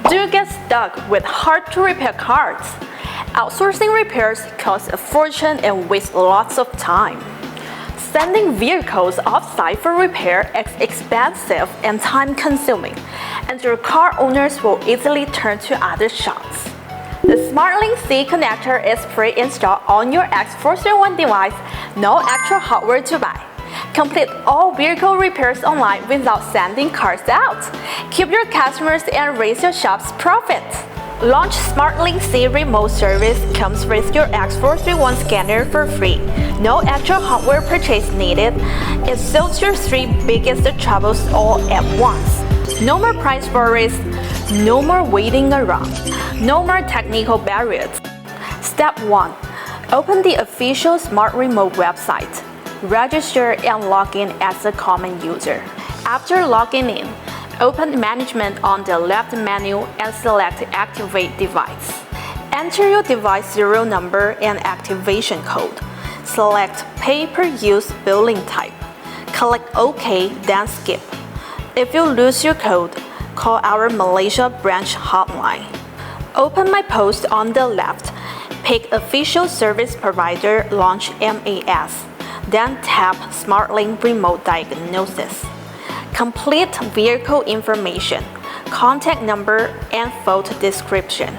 Do you get stuck with hard-to-repair cars? Outsourcing repairs costs a fortune and wastes lots of time. Sending vehicles off-site for repair is expensive and time-consuming, and your car owners will easily turn to other shops. The SmartLink C connector is pre-installed on your X431 device, no extra hardware to buy. Complete all vehicle repairs online without sending cars out. Keep your customers and raise your shop's profit. Launch SmartLink C Remote Service comes with your X431 scanner for free. No extra hardware purchase needed. It solves your 3 biggest troubles all at once. No more price worries, no more waiting around, no more technical barriers. Step 1. Open the official Smart Remote website. Register and log in as a common user. After logging in, open Management on the left menu and select Activate Device. Enter your device serial number and activation code. Select Pay-per-use billing type. Click OK, then Skip. If you lose your code, call our Malaysia branch hotline. Open My Post on the left. Pick Official Service Provider Launch MAS. Then tap SmartLink Remote Diagnostics. Complete vehicle information, contact number, and photo description.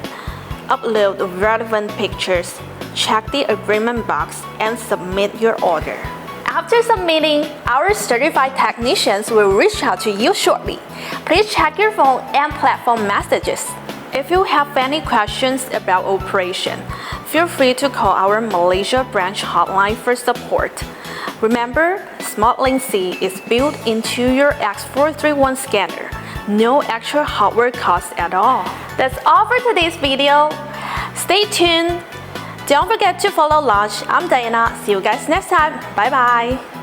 Upload relevant pictures, check the agreement box, and submit your order. After submitting, our certified technicians will reach out to you shortly. Please check your phone and platform messages. If you have any questions about operation, feel free to call our Malaysia branch hotline for support. Remember, SmartLink C is built into your X431 scanner. No extra hardware cost at all. That's all for today's video. Stay tuned. Don't forget to follow Launch. I'm Diana. See you guys next time. Bye bye.